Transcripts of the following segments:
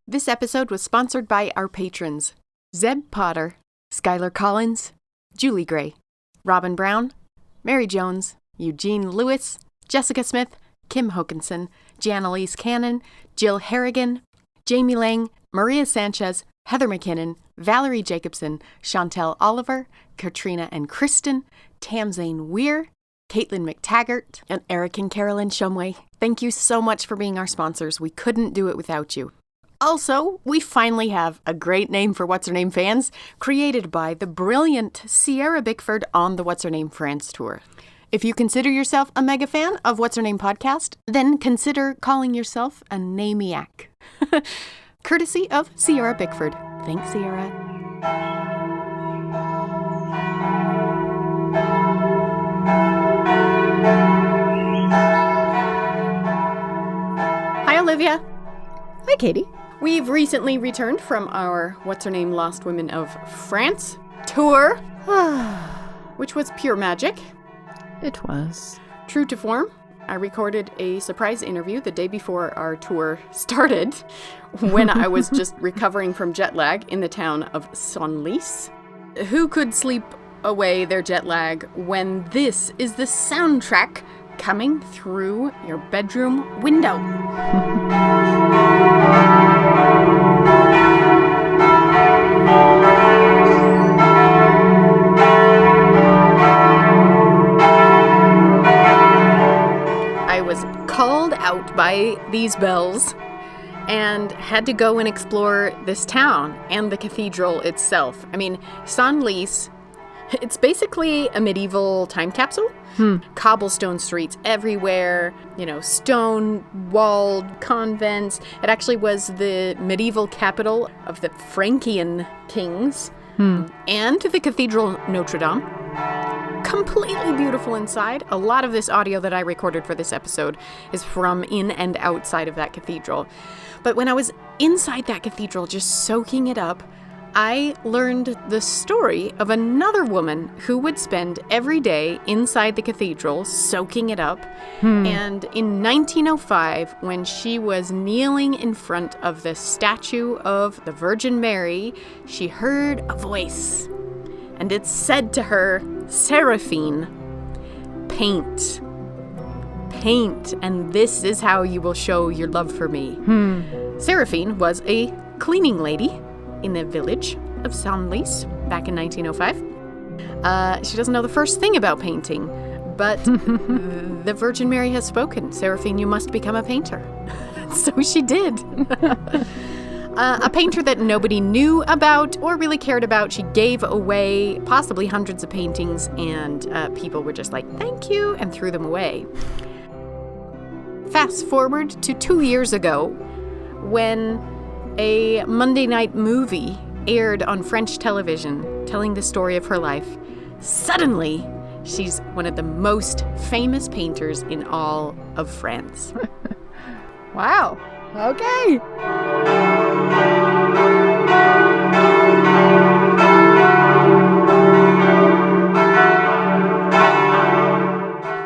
This episode was sponsored by our patrons, Zeb Potter, Skylar Collins, Julie Gray, Robin Brown, Mary Jones, Eugene Lewis, Jessica Smith, Kim Hokinson, Janelise Cannon, Jill Harrigan, Jamie Lang, Maria Sanchez, Heather McKinnon, Valerie Jacobson, Chantel Oliver, Katrina and Kristen, Tamzane Weir, Caitlin McTaggart, and Eric and Carolyn Shumway. Thank you so much for being our sponsors. We couldn't do it without you. Also, we finally have a great name for What's Her Name fans, created by the brilliant Sierra Bickford on the What's Her Name France tour. If you consider yourself a mega fan of What's Her Name podcast, then consider calling yourself a Namiac. Courtesy of Sierra Bickford. Thanks, Sierra. Hi, Olivia. Hi, Katie. We've recently returned from our What's Her Name Lost Women of France tour, which was pure magic. It was. True to form, I recorded a surprise interview the day before our tour started when I was just recovering from jet lag in the town of Senlis. Who could sleep away their jet lag when this is the soundtrack coming through your bedroom window? I was called out by these bells and had to go and explore this town and the cathedral itself. I mean, Senlis, it's basically a medieval time capsule. Cobblestone streets everywhere, stone-walled convents. It actually was the medieval capital of the Frankian kings. And the Cathedral Notre Dame. Completely beautiful inside. A lot of this audio that I recorded for this episode is from in and outside of that cathedral. But when I was inside that cathedral, just soaking it up, I learned the story of another woman who would spend every day inside the cathedral soaking it up. And in 1905, when she was kneeling in front of the statue of the Virgin Mary, she heard a voice. And it said to her, "Seraphine, paint. Paint, and this is how you will show your love for me." Seraphine was a cleaning lady in the village of Senlis back in 1905. She doesn't know the first thing about painting, but the Virgin Mary has spoken. "Seraphine, you must become a painter." So she did. A painter that nobody knew about or really cared about. She gave away possibly hundreds of paintings, and people were just like, "Thank you," and threw them away. Fast forward to 2 years ago, when a Monday night movie aired on French television telling the story of her life. Suddenly, she's one of the most famous painters in all of France. Wow. Okay.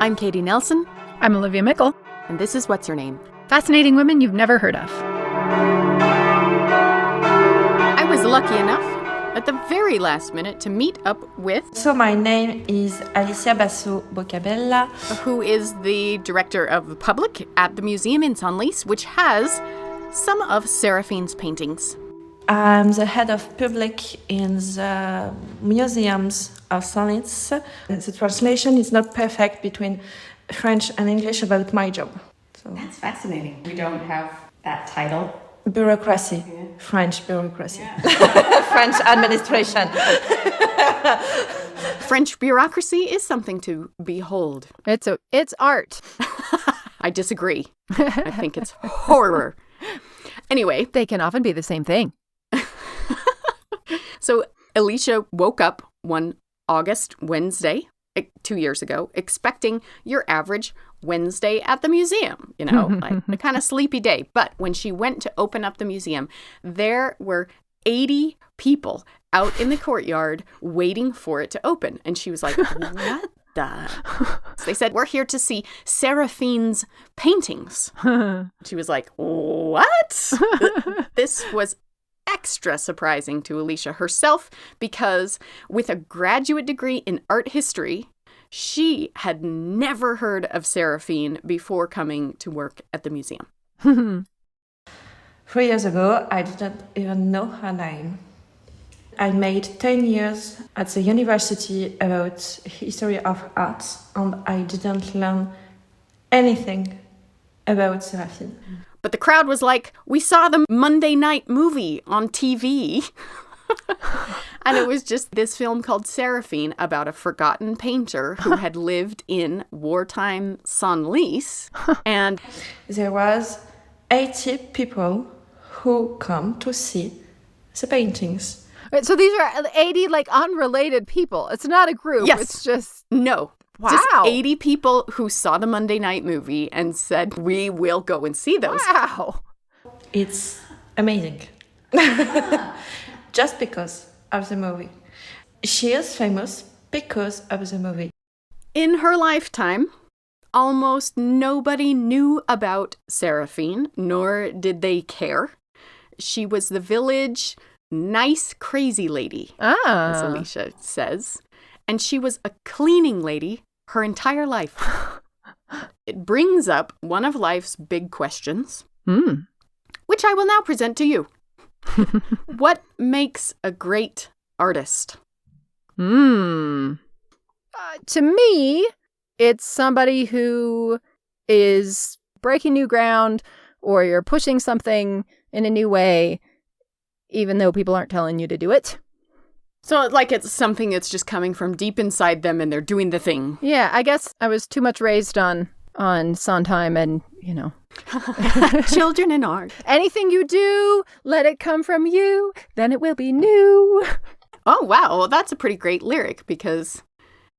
I'm Katie Nelson. I'm Olivia Mickle. And this is What's Her Name? Fascinating women you've never heard of. I was lucky enough at the very last minute to meet up with... So my name is Alicia Basso Boccabella, who is the director of the public at the museum in Senlis, which has some of Seraphine's paintings. I'm the head of public in the Museums of Senlis. The translation is not perfect between French and English about my job. So. That's fascinating. We don't have that title. Bureaucracy. Yeah. French bureaucracy. Yeah. French administration. French bureaucracy is something to behold. It's art. I disagree. I think it's horror. Anyway. They can often be the same thing. So Alicia woke up one August Wednesday, 2 years ago, expecting your average Wednesday at the museum, like a kind of sleepy day. But when she went to open up the museum, there were 80 people out in the courtyard waiting for it to open. And she was like, what Duh. They said, we're here to see Seraphine's paintings. She was like, what? This was extra surprising to Alicia herself because with a graduate degree in art history, she had never heard of Seraphine before coming to work at the museum. 3 years ago, I didn't even know her name. I made 10 years at the university about history of art, and I didn't learn anything about Seraphine. But the crowd was like, we saw the Monday night movie on TV. And it was just this film called Seraphine about a forgotten painter who had lived in wartime Senlis. And there was 80 people who come to see the paintings. Wait, so these are 80 like unrelated people. It's not a group. Yes. It's just no. Wow. Just 80 people who saw the Monday night movie and said, we will go and see those. Wow. It's amazing. Just because of the movie. She is famous because of the movie. In her lifetime, almost nobody knew about Seraphine, nor did they care. She was the village nice crazy lady, as Alicia says. And she was a cleaning lady her entire life. It brings up one of life's big questions, which I will now present to you. What makes a great artist? To me, it's somebody who is breaking new ground or you're pushing something in a new way, even though people aren't telling you to do it. So like it's something that's just coming from deep inside them and they're doing the thing. Yeah, I guess I was too much raised on Sondheim and, you know. Children in art. Anything you do, let it come from you, then it will be new. Oh, wow. Well, that's a pretty great lyric because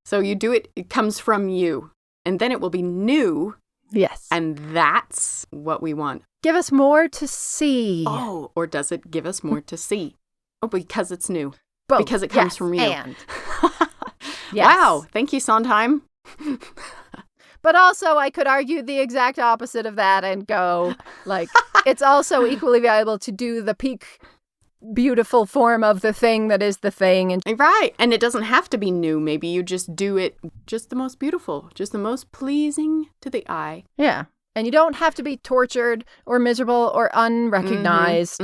so you do it, it comes from you, and then it will be new. Yes. And that's what we want. Give us more to see. Oh, or does it give us more to see? Oh, because it's new. Both. Because it comes from you. And. Yes. Wow. Thank you, Sondheim. But also, I could argue the exact opposite of that and go, like, it's also equally valuable to do the peak beautiful form of the thing that is the thing. And right. And it doesn't have to be new. Maybe you just do it just the most beautiful, just the most pleasing to the eye. yeah. And you don't have to be tortured or miserable or unrecognized.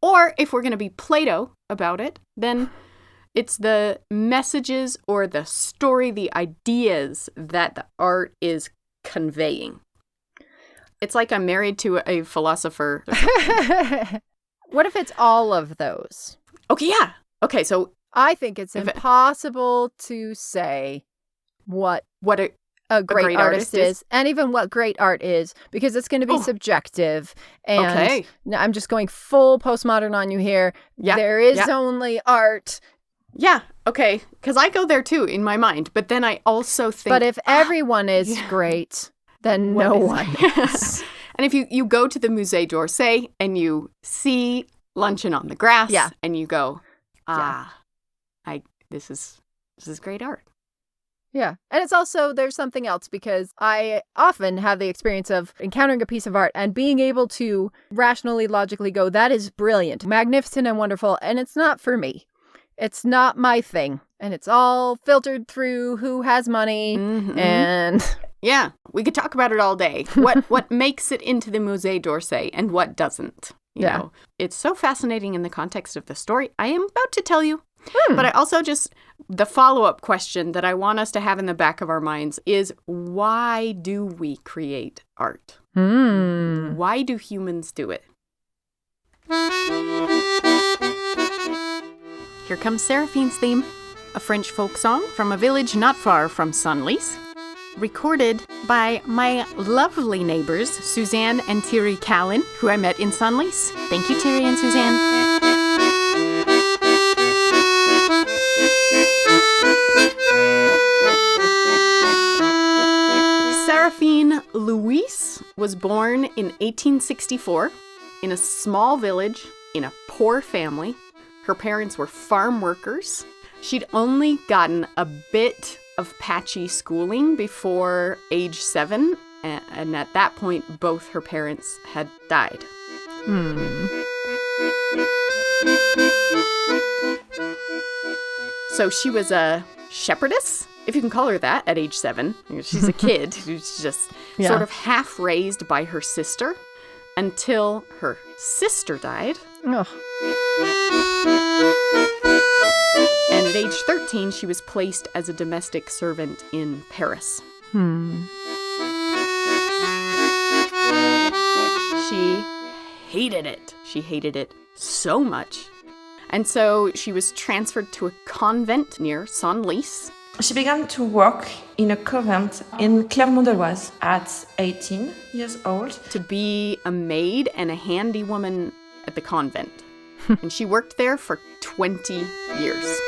Or if we're going to be Plato about it, then it's the messages or the story, the ideas that the art is conveying. It's like I'm married to a philosopher. What if it's all of those? Okay, yeah. Okay, so I think it's impossible to say what a great artist is, and even what great art is, because it's going to be subjective. And I'm just going full postmodern on you here. Yeah, there is only art. Yeah, okay, because I go there too in my mind, but then I also think... But if everyone is great, then no one is. And if you go to the Musée d'Orsay and you see Luncheon on the Grass, and you go, this is great art. Yeah. And it's also, there's something else, because I often have the experience of encountering a piece of art and being able to rationally, logically go, that is brilliant, magnificent and wonderful, and it's not for me. It's not my thing. And it's all filtered through who has money and... Yeah, we could talk about it all day. What makes it into the Musée d'Orsay and what doesn't? You know, it's so fascinating in the context of the story I am about to tell you. But I also the follow-up question that I want us to have in the back of our minds is, why do we create art? Why do humans do it? Here comes Seraphine's theme, a French folk song from a village not far from Senlis, recorded by my lovely neighbors, Suzanne and Thierry Callen, who I met in Senlis. Thank you, Thierry and Suzanne. Seraphine Louise was born in 1864 in a small village in a poor family. Her parents were farm workers. She'd only gotten a bit of patchy schooling before age 7, and at that point, both her parents had died. So she was a shepherdess, if you can call her that, at age 7. She's a kid who's just sort of half raised by her sister until her sister died. Ugh. And at age 13, she was placed as a domestic servant in Paris. She hated it. She hated it so much. And so she was transferred to a convent near Senlis. She began to work in a convent in Clermont-de-Loise at 18 years old. To be a maid and a handy woman at the convent. And she worked there for 20 years.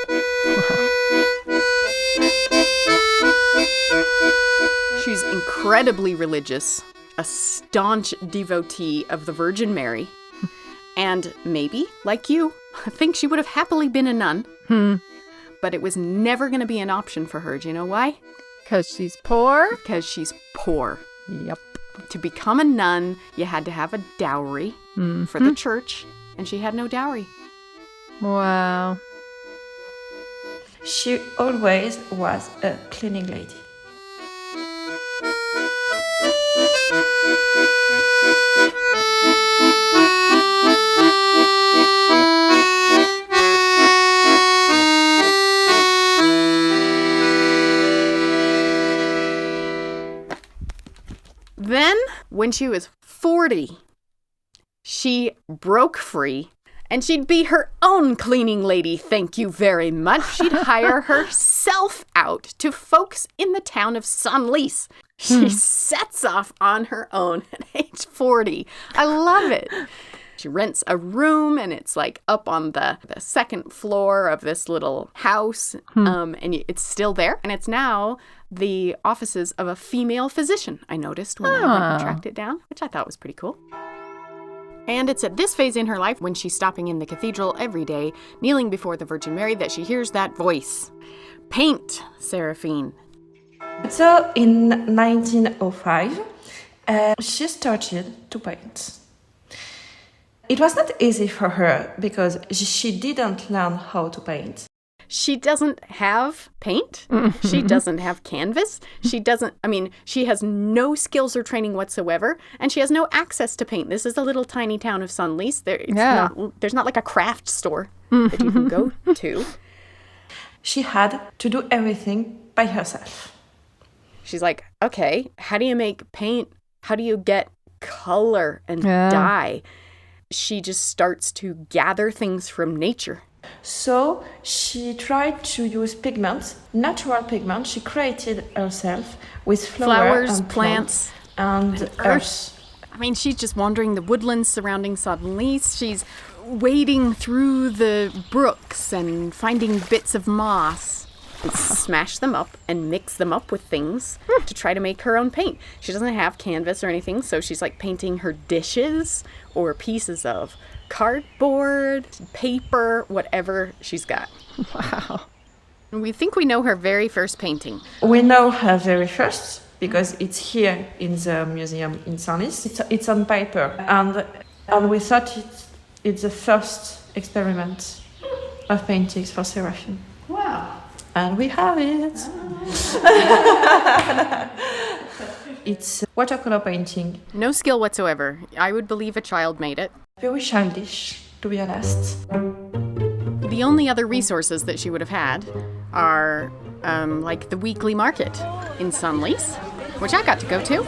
She's incredibly religious, a staunch devotee of the Virgin Mary, and maybe, like you, I think she would have happily been a nun. But it was never going to be an option for her. Do you know why? Because she's poor? Because she's poor. Yep. To become a nun, you had to have a dowry for the church, and she had no dowry. Wow. She always was a cleaning lady. Then, when she was 40, she broke free, and she'd be her own cleaning lady, thank you very much. She'd hire herself out to folks in the town of Senlis. She sets off on her own at age 40. I love it. She rents a room, and it's like up on the second floor of this little house, and it's still there, and it's now the offices of a female physician, I noticed when I went and tracked it down, which I thought was pretty cool. And it's at this phase in her life, when she's stopping in the cathedral every day, kneeling before the Virgin Mary, that she hears that voice. Paint, Seraphine. So in 1905, she started to paint. It was not easy for her because she didn't learn how to paint. She doesn't have paint. She doesn't have canvas. She has no skills or training whatsoever, and she has no access to paint. This is a little tiny town of Senlis. There's not like a craft store that you can go to. She had to do everything by herself. She's like, okay, how do you make paint? How do you get color and dye? She just starts to gather things from nature. So she tried to use pigments, natural pigments. She created herself with flowers and plants, and earth. I mean, she's just wandering the woodlands surrounding Senlis. She's wading through the brooks and finding bits of moss. And smash them up and mix them up with things to try to make her own paint. She doesn't have canvas or anything, so she's like painting her dishes or pieces of cardboard, paper, whatever she's got. Wow. And we think we know her very first painting. We know her very first because it's here in the museum in Senlis. It's on paper, and we thought it's the first experiment of paintings for Seraphine. Wow. And we have it. It's watercolor painting. No skill whatsoever. I would believe a child made it. Very childish, to be honest. The only other resources that she would have had are like the weekly market in Senlis, which I got to go to.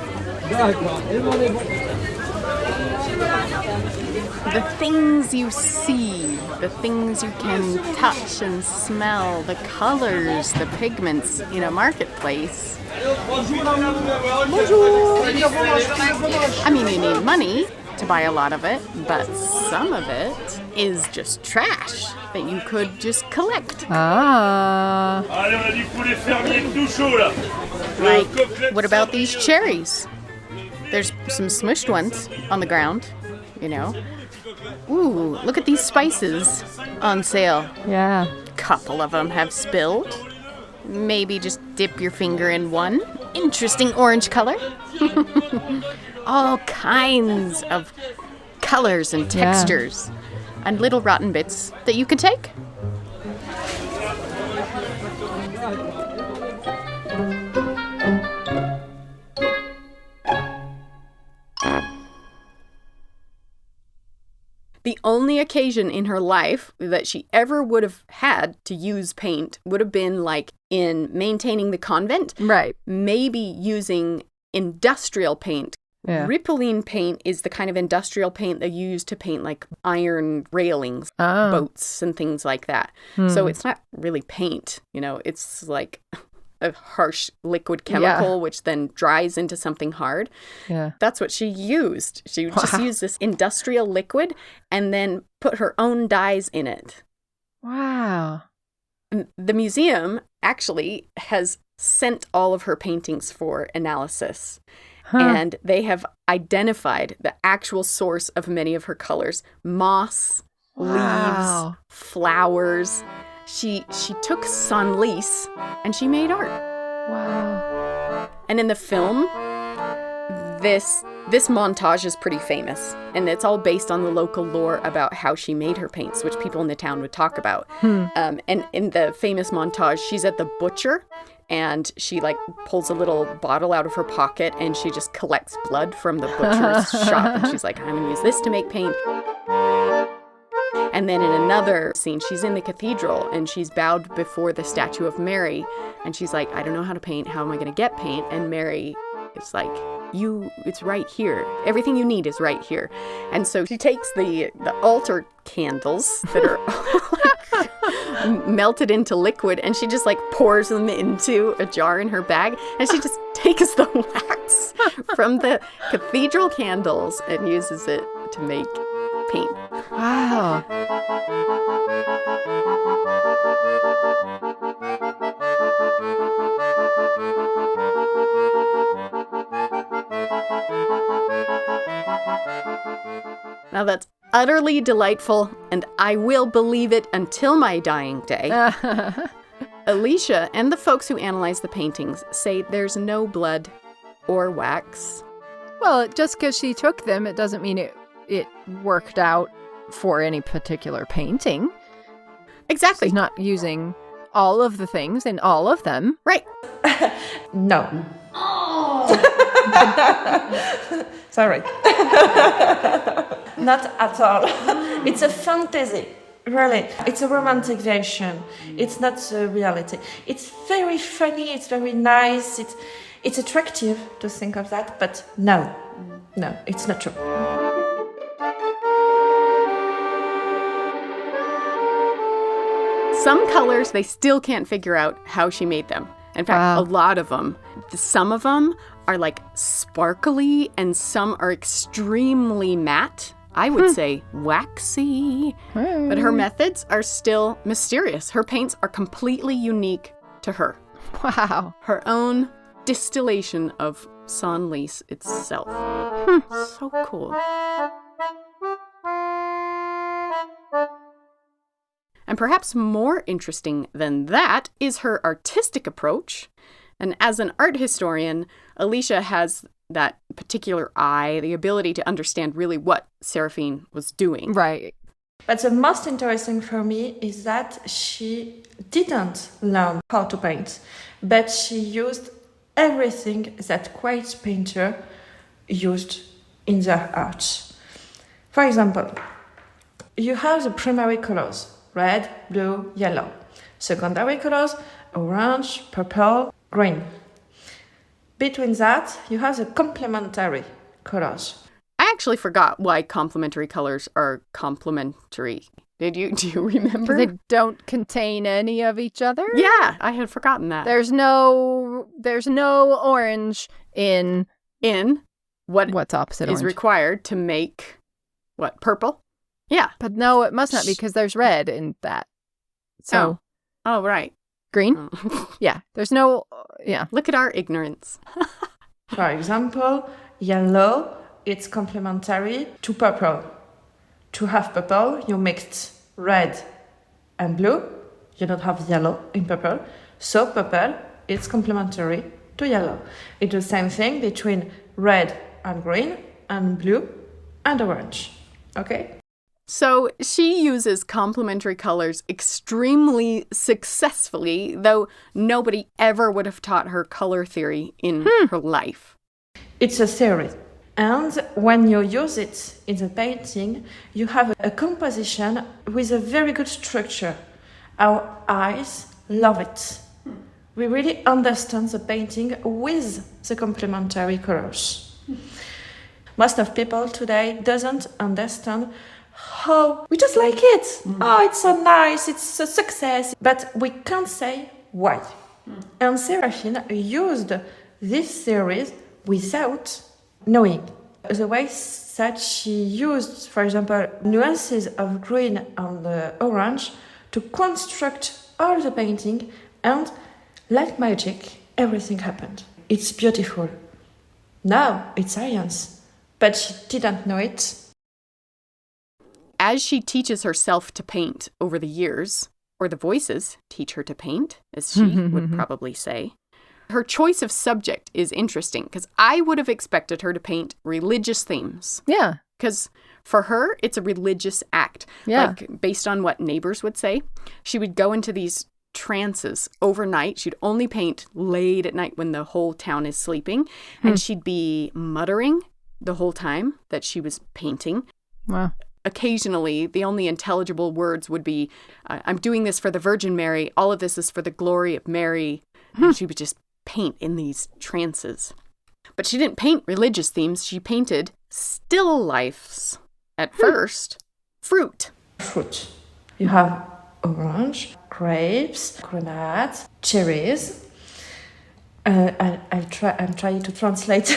The things you see, the things you can touch and smell, the colors, the pigments in a marketplace. I mean, you need money to buy a lot of it, but some of it is just trash that you could just collect. Like, what about these cherries? There's some smushed ones on the ground, you know. Ooh, look at these spices on sale. Yeah. Couple of them have spilled. Maybe just dip your finger in one interesting orange color. All kinds of colors and textures and little rotten bits that you could take. The only occasion in her life that she ever would have had to use paint would have been like in maintaining the convent. Right. Maybe using industrial paint. Yeah. Ripoline paint is the kind of industrial paint that you use to paint like iron railings, boats and things like that. So it's not really paint, it's like a harsh liquid chemical which then dries into something hard. Yeah. That's what she used. She would just use this industrial liquid and then put her own dyes in it. Wow. And the museum actually has sent all of her paintings for analysis. And they have identified the actual source of many of her colors. Moss, leaves, flowers. She took Senlis and she made art. Wow. And in the film, this montage is pretty famous. And it's all based on the local lore about how she made her paints, which people in the town would talk about. And in the famous montage, she's at the butcher. And she pulls a little bottle out of her pocket and she just collects blood from the butcher's shop. And she's like, I'm going to use this to make paint. And then in another scene, she's in the cathedral and she's bowed before the statue of Mary. And she's like, I don't know how to paint. How am I going to get paint? And Mary is like, it's right here. Everything you need is right here. And so she takes the altar candles that are melted into liquid and she just pours them into a jar in her bag and she just takes the wax from the cathedral candles and uses it to make paint. Wow. Now that's utterly delightful, and I will believe it until my dying day. Alicia and the folks who analyze the paintings say there's no blood or wax. Well, just because she took them, it doesn't mean it worked out for any particular painting. Exactly. She's not using all of the things in all of them. Right. No. Sorry. Not at all. It's a fantasy. Really. It's a romantic version. It's not a reality. It's very funny. It's very nice. It's attractive to think of that. But no, it's not true. Some colors, they still can't figure out how she made them. In fact, a lot of them. Some of them are sparkly and some are extremely matte. I would say waxy. But her methods are still mysterious. Her paints are completely unique to her. Wow. Her own distillation of Senlis itself. So cool. And perhaps more interesting than that is her artistic approach. And as an art historian, Alicia has that particular eye, the ability to understand really what Seraphine was doing. Right. But the most interesting for me is that she didn't learn how to paint, but she used everything that great painter used in their art. For example, you have the primary colors, red, blue, yellow. Secondary colors, orange, purple, green. Between that, you have the complementary colors. I actually forgot why complementary colors are complementary. Do you remember? They don't contain any of each other? Yeah, I had forgotten that. There's no orange in what's opposite is orange? required to make what? Purple? Yeah. But no, it must not be because there's red in that. So Oh, right. green? Oh. Yeah. There's no Look at our ignorance. For example, yellow, it's complementary to purple. To have purple, you mixed red and blue. You don't have yellow in purple. So purple, it's complementary to yellow. It's the same thing between red and green and blue and orange. Okay? So she uses complementary colors extremely successfully, though nobody ever would have taught her color theory in her life. It's a theory. And when you use it in the painting, you have a composition with a very good structure. Our eyes love it. We really understand the painting with the complementary colors. Most of people today doesn't understand how we just like it. Oh, it's so nice, it's a success. But we can't say why. And Seraphine used this series without knowing. The way that she used, for example, nuances of green and orange to construct all the painting, and like magic, everything happened. It's beautiful. Now it's science, but she didn't know it. As she teaches herself to paint over the years, or the voices teach her to paint, as she would probably say, her choice of subject is interesting, because I would have expected her to paint religious themes. Yeah. Because for her, it's a religious act. Yeah. Like, based on what neighbors would say, she would go into these trances overnight. She'd only paint late at night when the whole town is sleeping. And she'd be muttering the whole time that she was painting. Wow. Occasionally, the only intelligible words would be, I'm doing this for the Virgin Mary. All of this is for the glory of Mary. And she would just paint in these trances. But she didn't paint religious themes. She painted still lifes. At first, fruit. Fruit. You have orange, grapes, grenades, cherries. I'm trying to translate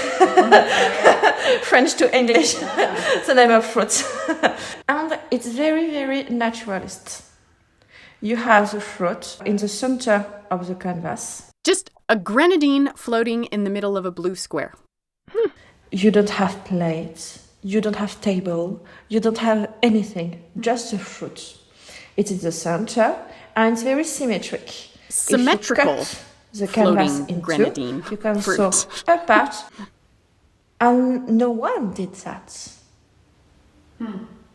French to English, the name of fruits. And it's very, very naturalist. You have the fruit in the center of the canvas. Just a grenadine floating in the middle of a blue square. You don't have plates, you don't have table, you don't have anything, just the fruit. It's in the center and it's very symmetric. Symmetrical. If you cut the canvas floating into, grenadine you can fruit. sew a part. And no one did that.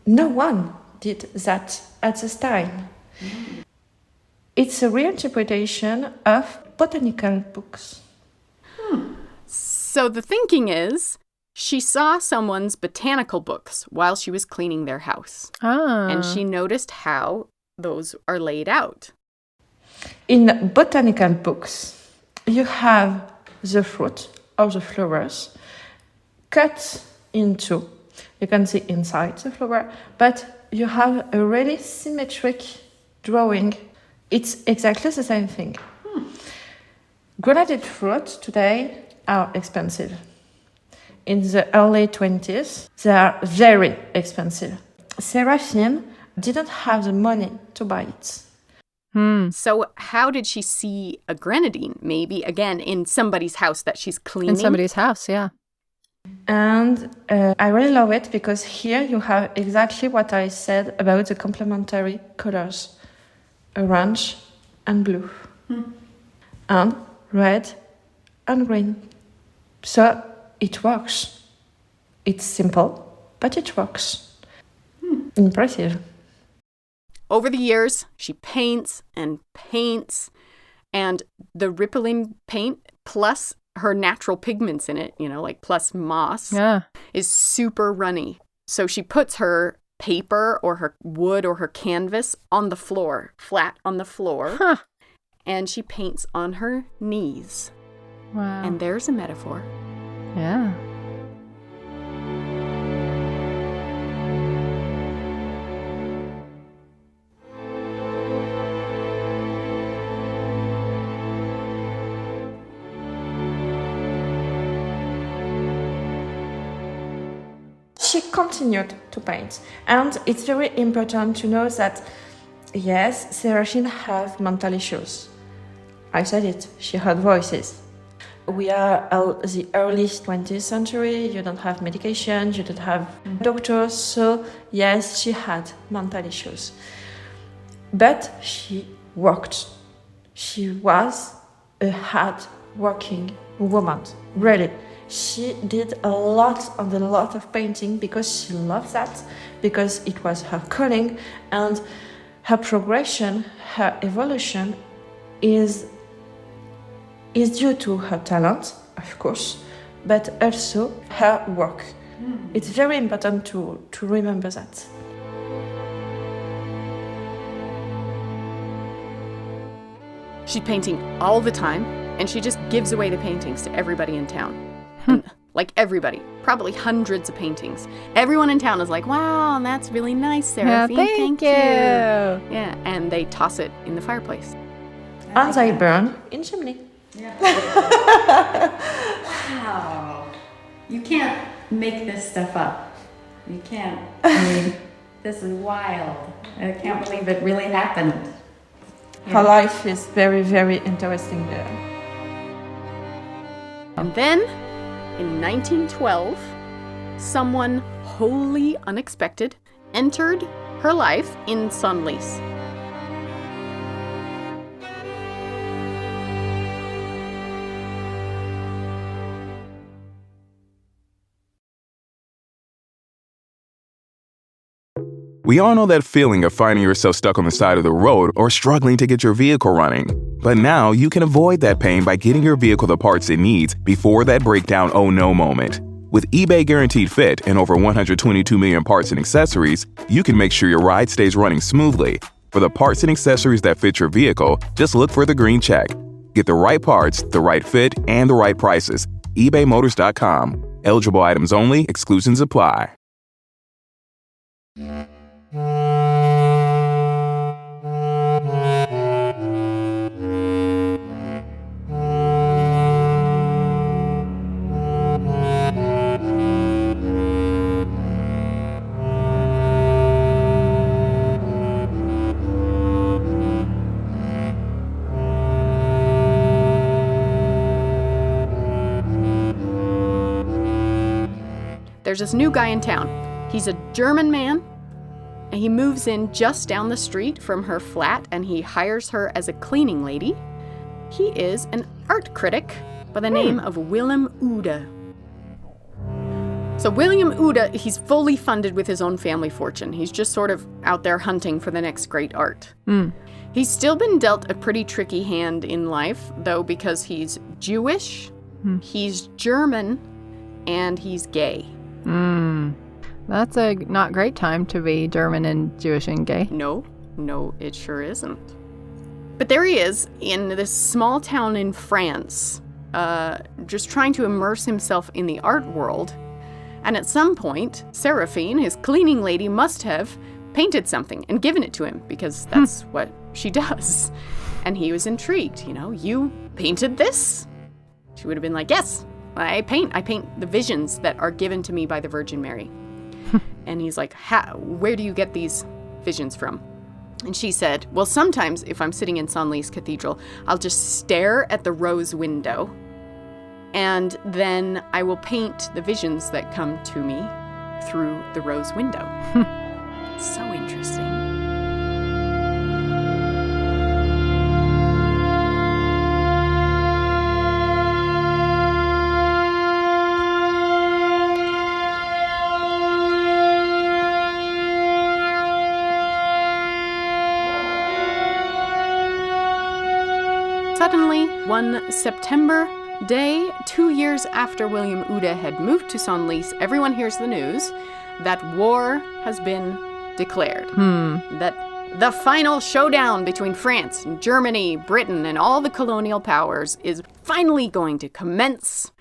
No one did that at this time. It's a reinterpretation of botanical books. So the thinking is, she saw someone's botanical books while she was cleaning their house. Ah. And she noticed how those are laid out. In botanical books, you have the fruit or the flowers cut into. You can see inside the flower, but you have a really symmetric drawing. It's exactly the same thing. Granulated fruit today are expensive. In the early 20s, they are very expensive. Seraphine didn't have the money to buy it. So how did she see a grenadine? Maybe, again, in somebody's house that she's cleaning? In somebody's house, yeah. And I really love it because here you have exactly what I said about the complementary colors. Orange and blue. And red and green. So it works. It's simple, but it works. Impressive. Over the years, she paints and paints, and the rippling paint plus her natural pigments in it, like plus moss, is super runny. So she puts her paper or her wood or her canvas on the floor, flat on the floor, and she paints on her knees. Wow. And there's a metaphor. Yeah. She continued to paint. And it's very important to know that, yes, Seraphine had mental issues. I said it, she had voices. We are the early 20th century, you don't have medication, you don't have doctors, so yes, she had mental issues. But she worked. She was a hard-working woman, really. She did a lot of painting because she loved that, because it was her calling, and her progression, her evolution is due to her talent, of course, but also her work. It's very important to remember that. She's painting all the time, and she just gives away the paintings to everybody in town. And, like everybody, probably hundreds of paintings. Everyone in town is like, wow, that's really nice, Seraphine. Yeah, thank you. Yeah, and they toss it in the fireplace. And they burn in chimney. Wow. You can't make this stuff up. You can't. I mean, this is wild. I can't believe it really happened. Her life is very, very interesting there. And then, in 1912, someone wholly unexpected entered her life in Senlis. We all know that feeling of finding yourself stuck on the side of the road or struggling to get your vehicle running. But now you can avoid that pain by getting your vehicle the parts it needs before that breakdown oh no moment. With eBay Guaranteed Fit and over 122 million parts and accessories, you can make sure your ride stays running smoothly. For the parts and accessories that fit your vehicle, just look for the green check. Get the right parts, the right fit, and the right prices. ebaymotors.com. Eligible items only. Exclusions apply. There's this new guy in town. He's a German man, and he moves in just down the street from her flat, and he hires her as a cleaning lady. He is an art critic by the name of Willem Oude. So William Oude, he's fully funded with his own family fortune. He's just sort of out there hunting for the next great art. He's still been dealt a pretty tricky hand in life, though, because he's Jewish, he's German, and he's gay. That's a not great time to be German and Jewish and gay. No, it sure isn't. But there he is in this small town in France, just trying to immerse himself in the art world. And at some point, Seraphine, his cleaning lady, must have painted something and given it to him, because that's what she does. And he was intrigued. You painted this? She would have been like, yes, I paint the visions that are given to me by the Virgin Mary. And he's like, where do you get these visions from? And she said, well, sometimes if I'm sitting in Senlis Cathedral, I'll just stare at the rose window, and then I will paint the visions that come to me through the rose window. So interesting. Suddenly, one September day, 2 years after William Oude had moved to Senlis, everyone hears the news that war has been declared. That the final showdown between France, Germany, Britain, and all the colonial powers is finally going to commence.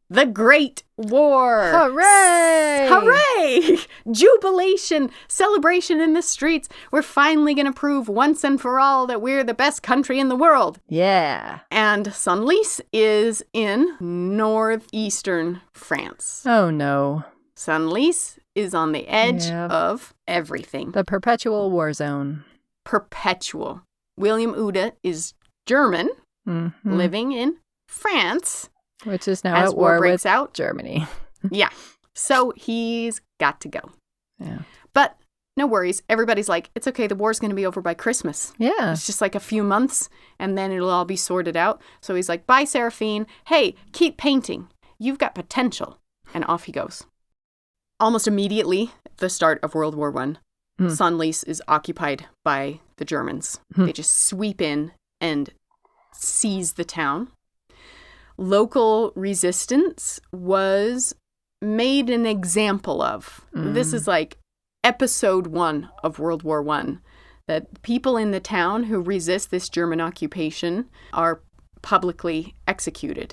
The Great War! Hooray! Hooray! Jubilation, celebration in the streets. We're finally going to prove once and for all that we're the best country in the world. Yeah. And Senlis is in northeastern France. Oh, no. Senlis is on the edge of everything. The perpetual war zone. Perpetual. William Oude is German, living in France. Which is now as at war breaks with out. Germany. Yeah. So he's got to go. Yeah. But no worries. Everybody's like, it's okay. The war's going to be over by Christmas. Yeah. It's just like a few months and then it'll all be sorted out. So he's like, bye, Seraphine. Hey, keep painting. You've got potential. And off he goes. Almost immediately, the start of World War I, Senlis is occupied by the Germans. They just sweep in and seize the town. Local resistance was made an example of. This is like episode 1 of World War I, that people in the town who resist this German occupation are publicly executed.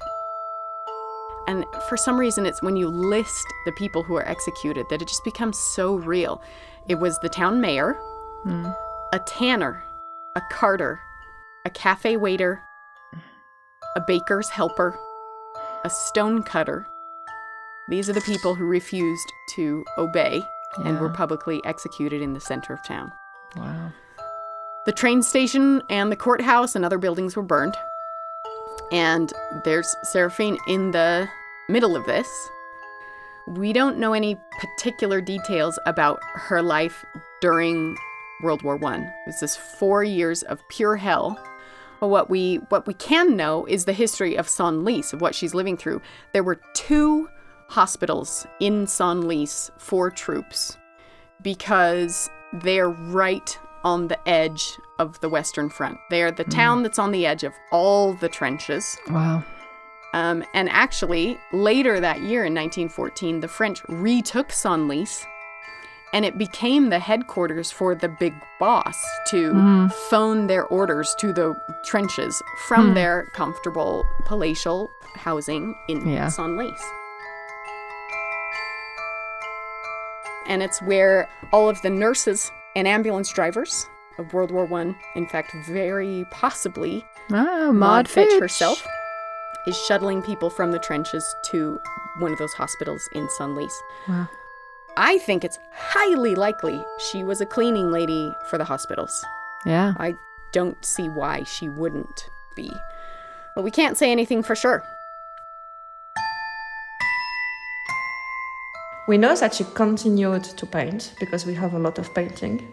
And for some reason, it's when you list the people who are executed that it just becomes so real. It was the town mayor, a tanner, a carter, a cafe waiter, a baker's helper, a stone cutter. These are the people who refused to obey and were publicly executed in the center of town. Wow. The train station and the courthouse and other buildings were burned. And there's Seraphine in the middle of this. We don't know any particular details about her life during World War I. It was this 4 years of pure hell. But what we can know is the history of Senlis, of what she's living through. There were 2 hospitals in Senlis for troops because they're right on the edge of the Western Front. They are the town that's on the edge of all the trenches. Wow. And actually, later that year in 1914, the French retook Senlis, and it became the headquarters for the big boss to phone their orders to the trenches from their comfortable palatial housing in Senlis. And it's where all of the nurses and ambulance drivers of World War I, in fact, very possibly Maud Fitch herself, is shuttling people from the trenches to one of those hospitals in Senlis. Wow. I think it's highly likely she was a cleaning lady for the hospitals. Yeah. I don't see why she wouldn't be. But we can't say anything for sure. We know that she continued to paint because we have a lot of painting.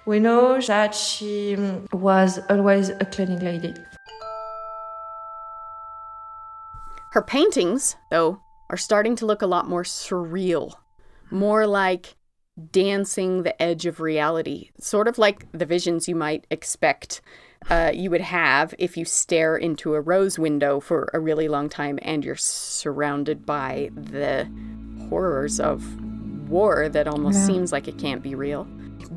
We know that she was always a cleaning lady. Her paintings, though, are starting to look a lot more surreal, more like dancing the edge of reality, sort of like the visions you might expect you would have if you stare into a rose window for a really long time and you're surrounded by the horrors of war that almost seems like it can't be real.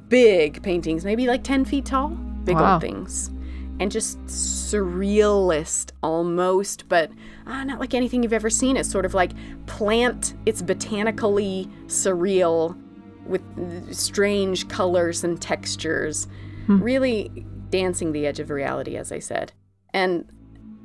Big paintings, maybe like 10 feet tall, big old things. And just surrealist almost, but not like anything you've ever seen. It's sort of like it's botanically surreal with strange colors and textures, really dancing the edge of reality, as I said. And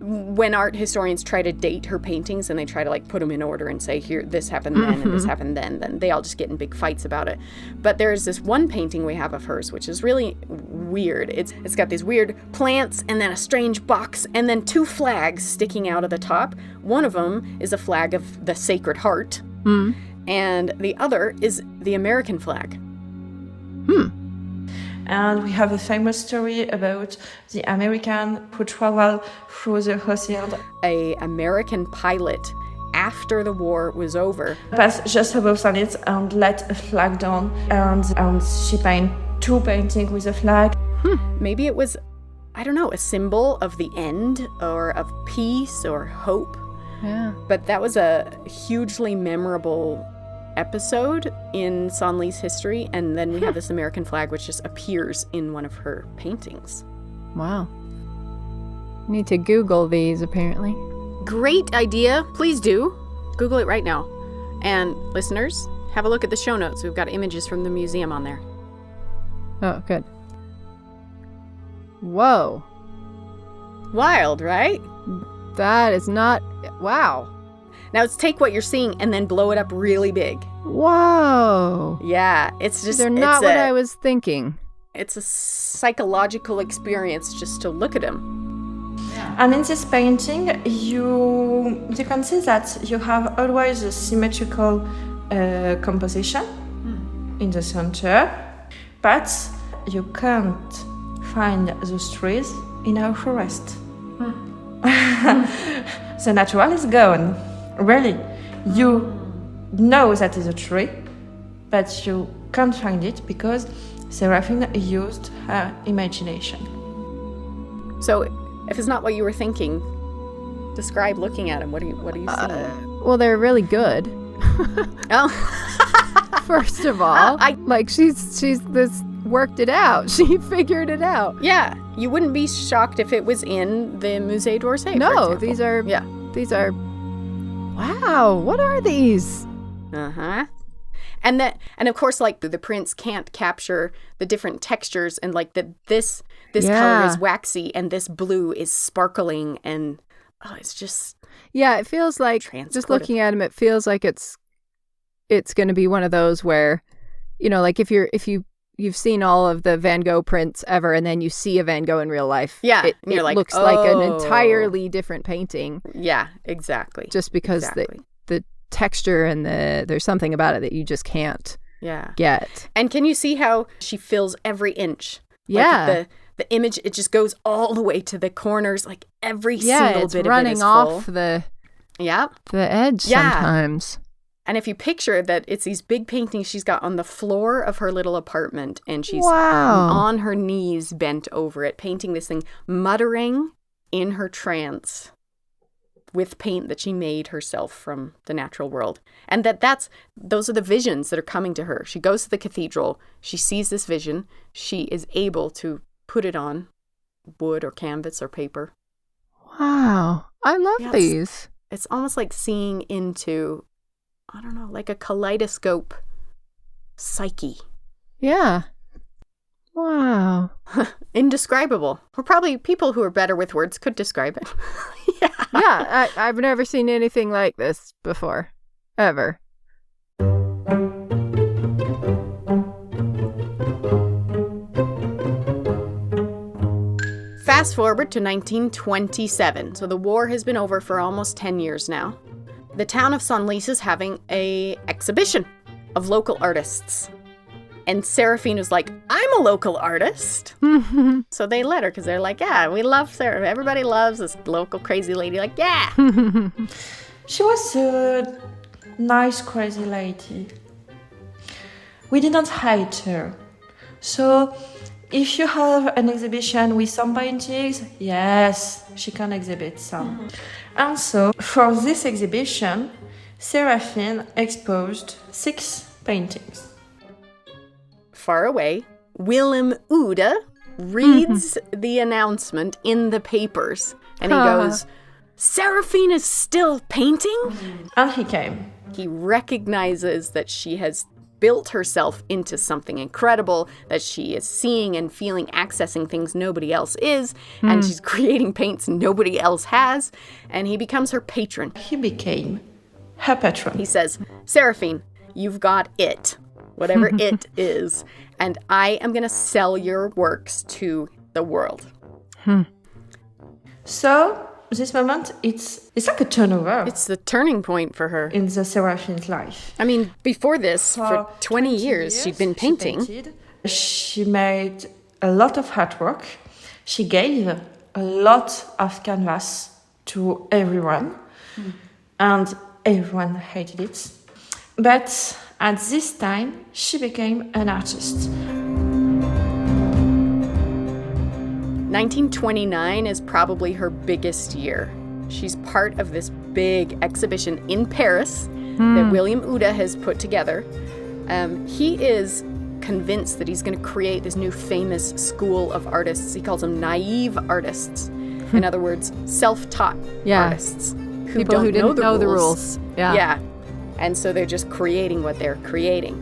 when art historians try to date her paintings and they try to like put them in order and say, here, this happened then and this happened then they all just get in big fights about it. But there's this one painting we have of hers, which is really weird. It's got these weird plants and then a strange box and then 2 flags sticking out of the top. One of them is a flag of the Sacred Heart and the other is the American flag. And we have a famous story about the American who traveled through the ocean. An American pilot, after the war was over, passed just above Senlis and let a flag down, and she painted 2 paintings with a flag. Maybe it was, I don't know, a symbol of the end or of peace or hope. Yeah. But that was a hugely memorable episode in Senlis history, and then we have this American flag which just appears in one of her paintings. Wow. Need to Google these, apparently. Great idea. Please do. Google it right now. And listeners, have a look at the show notes. We've got images from the museum on there. Oh, good. Whoa. Wild, right? That is not... Wow. Now let's take what you're seeing and then blow it up really big. Whoa. Yeah, it's just... They're not what I was thinking. It's a psychological experience just to look at him. And in this painting, you can see that you have always a symmetrical composition in the center. But you can't find those trees in our forest. The natural is gone. Really, you know that is a tree, but you can't find it because Seraphine used her imagination. So, if it's not what you were thinking, describe looking at them. What are you seeing? Well, they're really good. Oh, First of all, she's this worked it out. She figured it out. yeah. You wouldn't be shocked if it was in the Musée d'Orsay. No, these are. Wow, what are these? Uh-huh. And of course, like the prints can't capture the different textures, and like this color is waxy and this blue is sparkling, and it's just it feels like just looking at them, it feels like it's going to be one of those where, like if you've seen all of the Van Gogh prints ever, and then you see a Van Gogh in real life, it looks like an entirely different painting. Yeah, exactly. Just because the texture and there's something about it that you just can't get. And can you see how she fills every inch? Yeah. Like the image, it just goes all the way to the corners, like every single bit of it is full. running off the edge sometimes. And if you picture that it's these big paintings she's got on the floor of her little apartment, and she's Wow. on her knees bent over it, painting this thing, muttering in her trance with paint that she made herself from the natural world. And those are the visions that are coming to her. She goes to the cathedral, she sees this vision, she is able to put it on wood or canvas or paper. Wow. I love these. It's almost like seeing into, I don't know, like a kaleidoscope psyche. Yeah. Wow. Indescribable. Or probably people who are better with words could describe it. Yeah, I've never seen anything like this before. Ever. Fast forward to 1927. So the war has been over for almost 10 years now. The town of Senlis is having an exhibition of local artists. And Seraphine was like, I'm a local artist. So they let her because they're like, yeah, we love Seraphine. Everybody loves this local crazy lady. Like, yeah. She was a nice, crazy lady. We didn't hate her. So if you have an exhibition with some paintings, yes, she can exhibit some. And so for this exhibition, Seraphine exposed 6 paintings. Far away, Willem Oude reads the announcement in the papers, and he goes, Seraphine is still painting? And he came. He recognizes that she has built herself into something incredible, that she is seeing and feeling, accessing things nobody else is, and she's creating paints nobody else has, and he becomes her patron. He became her patron. He says, Seraphine, you've got it. Whatever it is, and I am going to sell your works to the world. So, this moment, it's like a turnover. It's the turning point for her. In the Seraphine's life. I mean, before this, for 20 years, she'd been painting. She made a lot of artwork. She gave a lot of canvas to everyone. And everyone hated it. But at this time, she became an artist. 1929 is probably her biggest year. She's part of this big exhibition in Paris that William Oude has put together. He is convinced that he's going to create this new famous school of artists. He calls them naive artists. In other words, self-taught artists. People who didn't know the rules. Yeah. And so they're just creating what they're creating.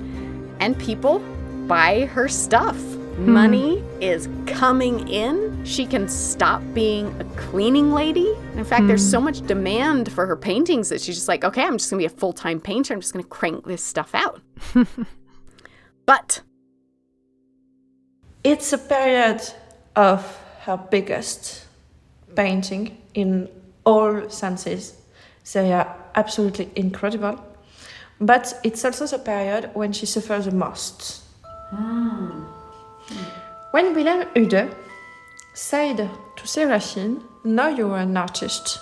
And people buy her stuff. Money is coming in. She can stop being a cleaning lady. In fact, there's so much demand for her paintings that she's just like, okay, I'm just going to be a full-time painter. I'm just going to crank this stuff out. But it's a period of her biggest painting in all senses. They are absolutely incredible. But it's also the period when she suffers the most. When Willem Ude said to Seraphine, now you're an artist,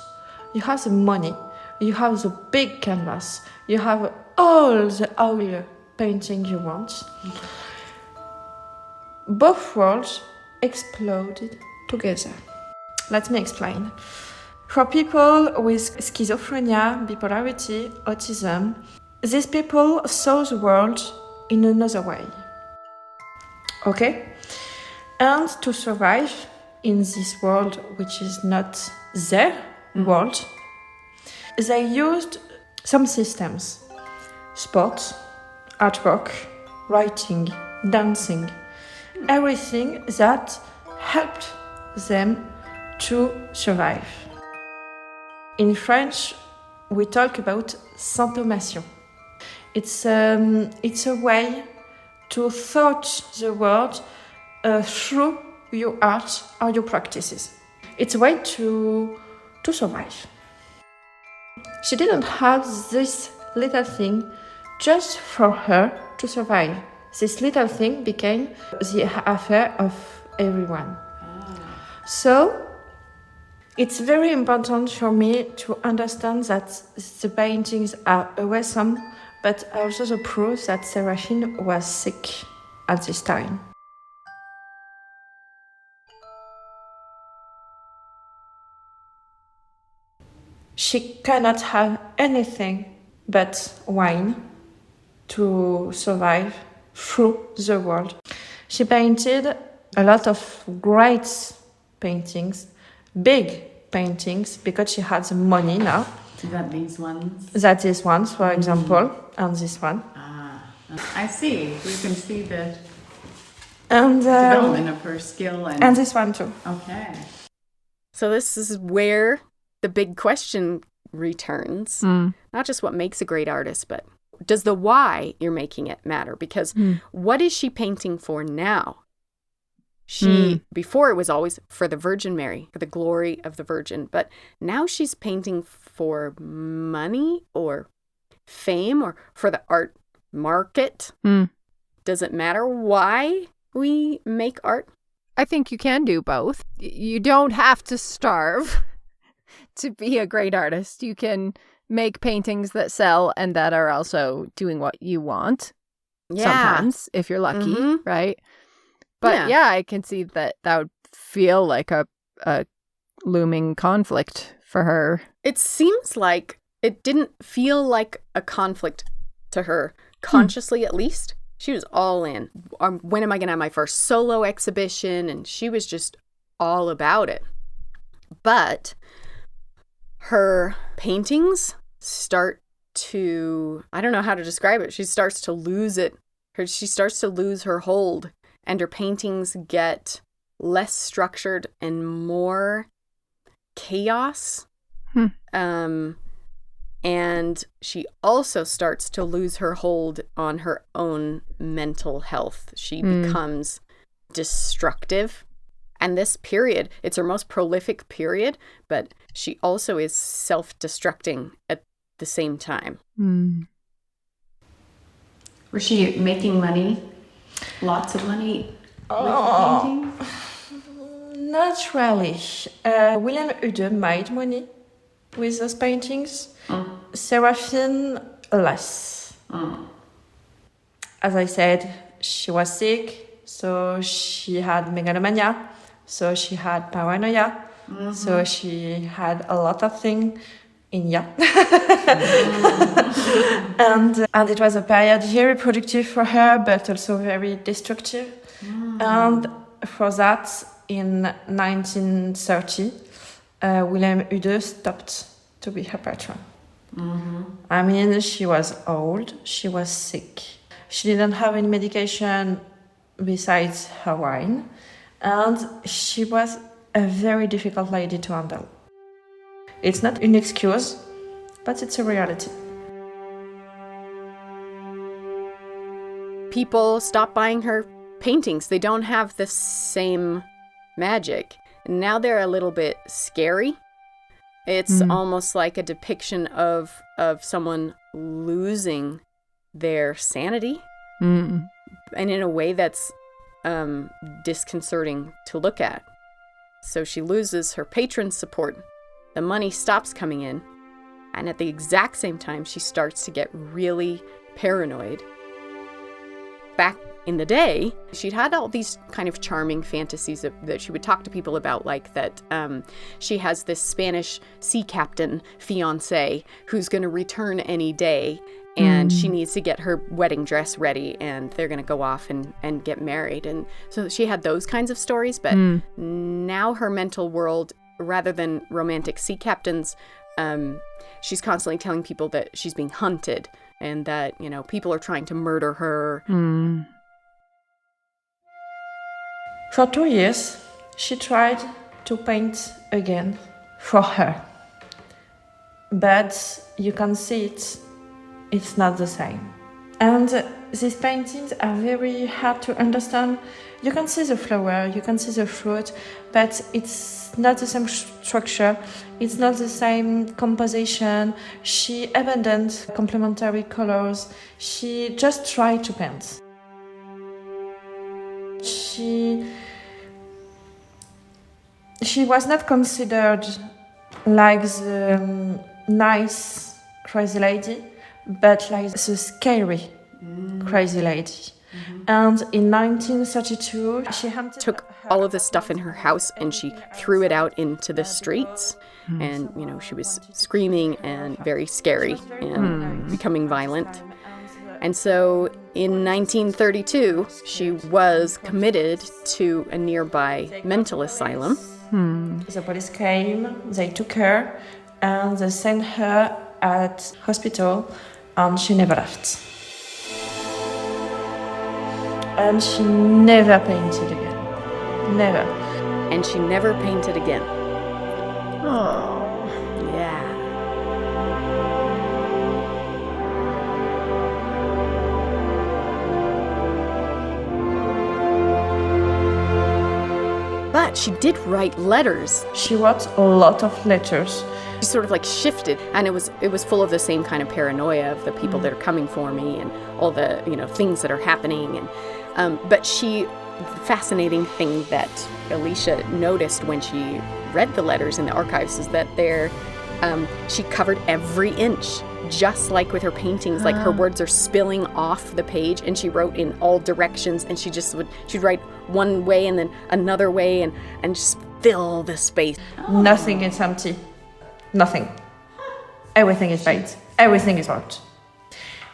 you have the money, you have the big canvas, you have all the oil painting you want. Both worlds exploded together. Let me explain. For people with schizophrenia, bipolarity, autism, these people saw the world in another way. Okay? And to survive in this world, which is not their world, they used some systems: sports, artwork, writing, dancing, everything that helped them to survive. In French, we talk about symptomation. It's a way to thought the world through your art or your practices. It's a way to survive. She didn't have this little thing just for her to survive. This little thing became the affair of everyone. So, it's very important for me to understand that the paintings are awesome, but also the proof that Seraphine was sick at this time. She cannot have anything but wine to survive through the world. She painted a lot of great paintings, big paintings, because she had the money now. That these ones? That is one, for example, and this one. I see. You can see the And development of her skill. And this one too. Okay. So this is where the big question returns. Not just what makes a great artist, but does the why you're making it matter? Because what is she painting for now? Before it was always for the Virgin Mary, for the glory of the Virgin. But now she's painting for money or fame or for the art market. Does it matter why we make art? I think you can do both. You don't have to starve to be a great artist. You can make paintings that sell and that are also doing what you want. Sometimes, if you're lucky, right? But yeah, I can see that would feel like a looming conflict for her. It seems like it didn't feel like a conflict to her, consciously at least. She was all in. When am I going to have my first solo exhibition? And she was just all about it. But her paintings start to, I don't know how to describe it. She starts to lose it. She starts to lose her hold. And her paintings get less structured and more chaos. And she also starts to lose her hold on her own mental health. She becomes destructive. And this period, it's her most prolific period, but she also is self-destructing at the same time. Was she making money? Lots of money with painting? Not really. Willem Ude made money with those paintings. Seraphine, less. As I said, she was sick, so she had megalomania, so she had paranoia, so she had a lot of things in and it was a period very productive for her, but also very destructive. And for that, in 1930, Willem Ude stopped to be her patron. I mean, she was old, she was sick. She didn't have any medication besides her wine, and she was a very difficult lady to handle. It's not an excuse, but it's a reality. People stop buying her paintings. They don't have the same magic. Now they're a little bit scary. It's almost like a depiction of someone losing their sanity. And in a way that's disconcerting to look at. So she loses her patron support. The money stops coming in. And at the exact same time, she starts to get really paranoid. Back in the day, she'd had all these kind of charming fantasies that she would talk to people about, like that she has this Spanish sea captain fiancé who's going to return any day, and she needs to get her wedding dress ready, and they're going to go off and get married. And so she had those kinds of stories, but now her mental world, rather than romantic sea captains, she's constantly telling people that she's being hunted and that, people are trying to murder her. For 2 years, she tried to paint again for her. But you can see it's not the same. And these paintings are very hard to understand. You can see the flower, you can see the fruit, but it's not the same structure, it's not the same composition. She abandoned complementary colors. She just tried to paint. She was not considered like the nice crazy lady, but like the scary crazy lady. And in 1932, she Took all of the stuff in her house and she threw it out into the streets. And, she was screaming and very scary and becoming violent. And so in 1932, she was committed to a nearby mental asylum. The police came, they took her, and they sent her at hospital, and she never left. And she never painted again. Never. And she never painted again. Oh. Yeah. But she did write letters. She wrote a lot of letters. She sort of like shifted, and it was full of the same kind of paranoia of the people that are coming for me and all the things that are happening. And but the fascinating thing that Alicia noticed when she read the letters in the archives is that she covered every inch, just like with her paintings. Like her words are spilling off the page, and she wrote in all directions, and she'd write one way and then another way and just fill the space. Nothing is empty. Nothing. Everything is paint. Everything is art.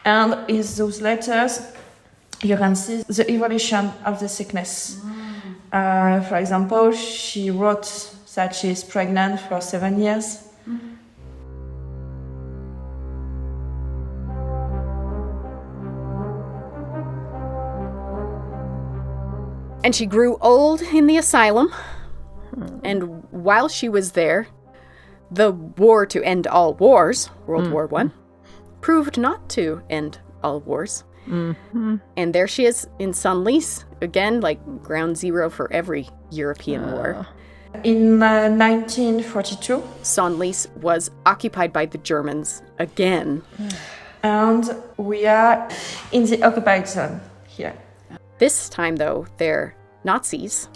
And in those letters, you can see the evolution of the sickness. For example, she wrote that she is pregnant for 7 years. And she grew old in the asylum. And while she was there, the war to end all wars, World War I, proved not to end all wars. And there she is in Senlis, again, like ground zero for every European war. In 1942. Senlis was occupied by the Germans again. And we are in the occupied zone here. This time, though, they're Nazis,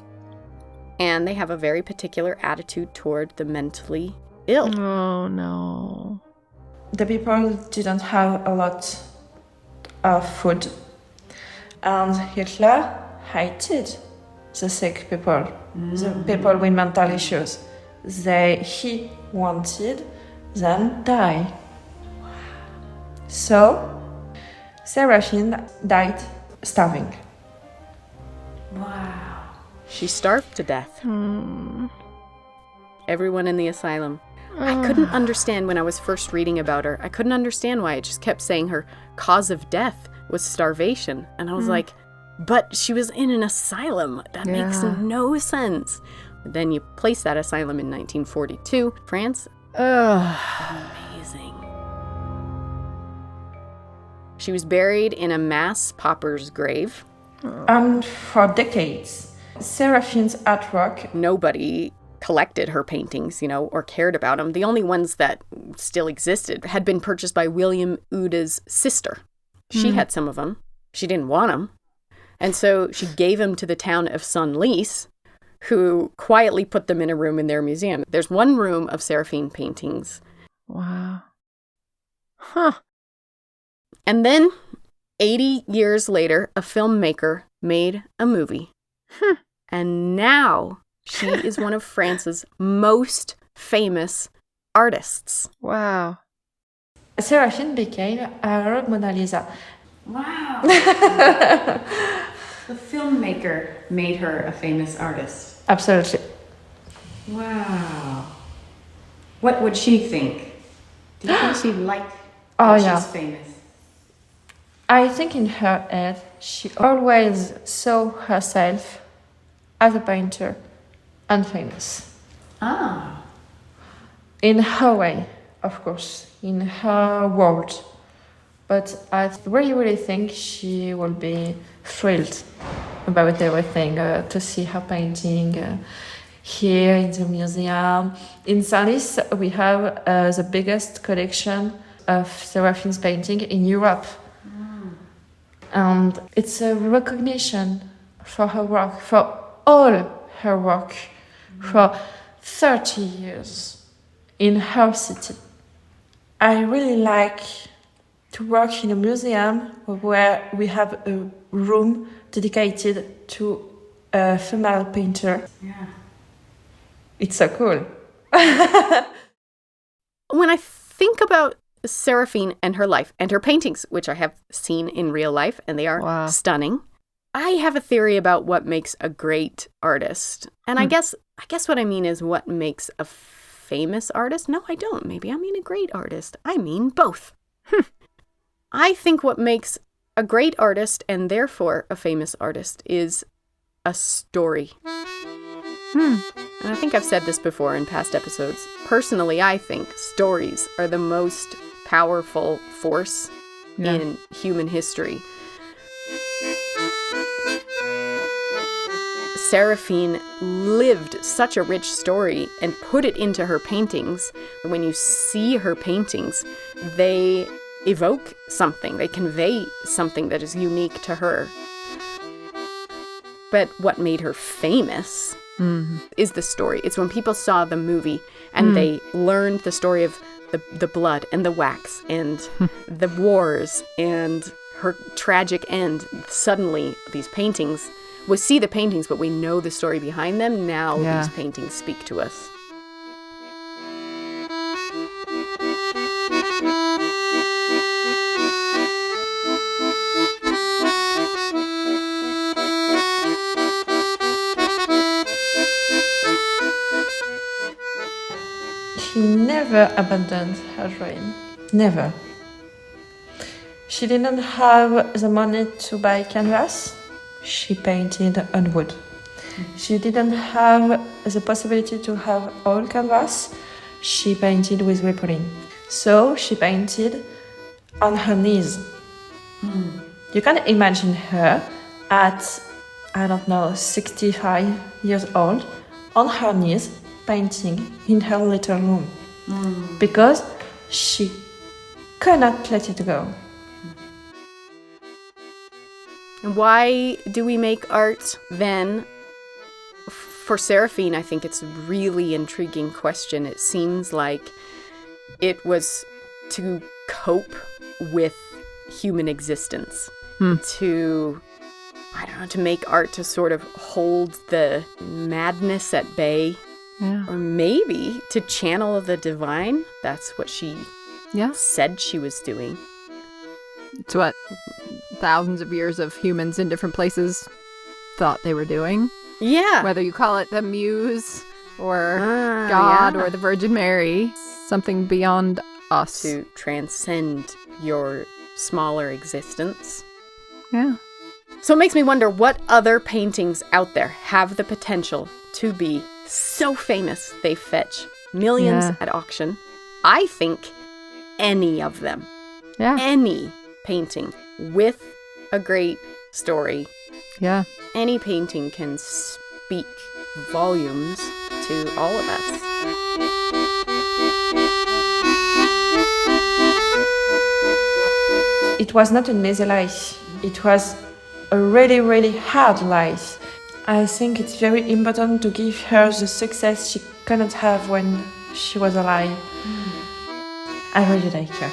and they have a very particular attitude toward the mentally ill. Oh, no. The people didn't have a lot of food, and Hitler hated the sick people, the people with mental issues. He wanted them die. So, Seraphine died starving. Wow. She starved to death. Everyone in the asylum. I couldn't understand when I was first reading about her. I couldn't understand why it just kept saying her cause of death was starvation. And I was like, but she was in an asylum. That makes no sense. Then you place that asylum in 1942, France. Amazing. She was buried in a mass pauper's grave. And for decades, Seraphine's artwork... Nobody collected her paintings, or cared about them. The only ones that still existed had been purchased by William Ouda's sister. She had some of them. She didn't want them. And so she gave them to the town of Senlis, who quietly put them in a room in their museum. There's one room of Seraphine paintings. Wow. Huh. And then, 80 years later, a filmmaker made a movie. And now she is one of France's most famous artists. Wow. Seraphine became our Mona Lisa. Wow. The filmmaker made her a famous artist. Absolutely. Wow. What would she think? Do you think she'd like Oh, that yeah. she's famous? I think in her head, she always saw herself as a painter and famous. Ah. In her way, of course, in her world. But I really think she will be thrilled about everything, to see her painting here in the museum. In Senlis, we have the biggest collection of Seraphine's painting in Europe. And it's a recognition for her work, for all her work, for 30 years in her city. I really like to work in a museum where we have a room dedicated to a female painter. Yeah. It's so cool. When I think about Seraphine and her life and her paintings, which I have seen in real life, and they are stunning, I have a theory about what makes a great artist. And I guess what I mean is what makes a famous artist. No, I don't. Maybe I mean a great artist. I mean both. I think what makes a great artist and therefore a famous artist is a story. And I think I've said this before in past episodes. Personally, I think stories are the most powerful force in human history. Seraphine lived such a rich story and put it into her paintings. When you see her paintings, they evoke something. They convey something that is unique to her. But what made her famous is the story. It's when people saw the movie and they learned the story of the blood and the wax and the wars and her tragic end. Suddenly, these paintings, we see the paintings, but we know the story behind them. Now these paintings speak to us. She never abandoned her dream. Never. She didn't have the money to buy canvas. She painted on wood. She didn't have the possibility to have oil canvas. She painted with rippling. So she painted on her knees. You can imagine her at, 65 years old, on her knees, painting in her little room. Because she cannot let it go. And why do we make art then? For Seraphine, I think it's a really intriguing question. It seems like it was to cope with human existence, to make art to sort of hold the madness at bay, or maybe to channel the divine. That's what she said she was doing. It's what thousands of years of humans in different places thought they were doing. Yeah. Whether you call it the muse or God or the Virgin Mary, something beyond us. To transcend your smaller existence. Yeah. So it makes me wonder what other paintings out there have the potential to be so famous they fetch millions at auction. I think any of them. Yeah. Any painting with a great story. Yeah. Any painting can speak volumes to all of us. It was not an easy life. It was a really, really hard life. I think it's very important to give her the success she couldn't have when she was alive. I really like her.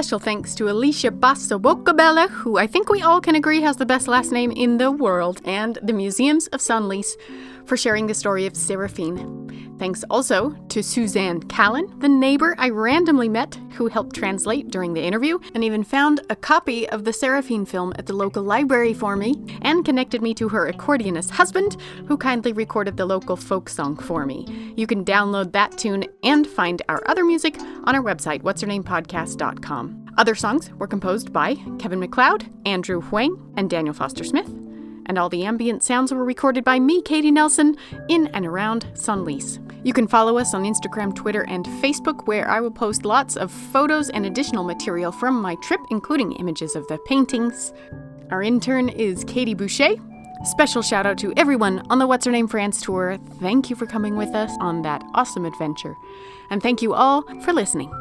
Special thanks to Alicia Basso Boccabella, who I think we all can agree has the best last name in the world, and the Museums of Senlis for sharing the story of Seraphine. Thanks also to Thierry Callen, the neighbor I randomly met who helped translate during the interview and even found a copy of the Seraphine film at the local library for me and connected me to her accordionist husband who kindly recorded the local folk song for me. You can download that tune and find our other music on our website, What'sHerNamePodcast.com. Other songs were composed by Kevin MacLeod, Andrew Huang, and Daniel Foster Smith. And all the ambient sounds were recorded by me, Katie Nelson, in and around Senlis. You can follow us on Instagram, Twitter, and Facebook, where I will post lots of photos and additional material from my trip, including images of the paintings. Our intern is Katie Boucher. Special shout out to everyone on the What's Her Name France tour. Thank you for coming with us on that awesome adventure. And thank you all for listening.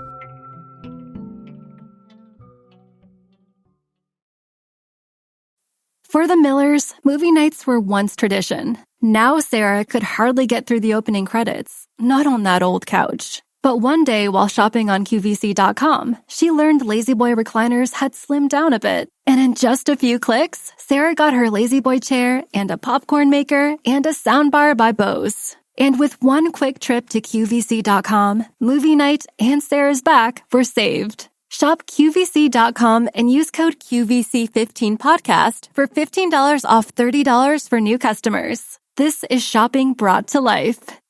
For the Millers, movie nights were once tradition. Now Sarah could hardly get through the opening credits, not on that old couch. But one day while shopping on QVC.com, she learned La-Z-Boy recliners had slimmed down a bit. And in just a few clicks, Sarah got her La-Z-Boy chair and a popcorn maker and a soundbar by Bose. And with one quick trip to QVC.com, movie night and Sarah's back were saved. Shop QVC.com and use code QVC15podcast for $15 off $30 for new customers. This is shopping brought to life.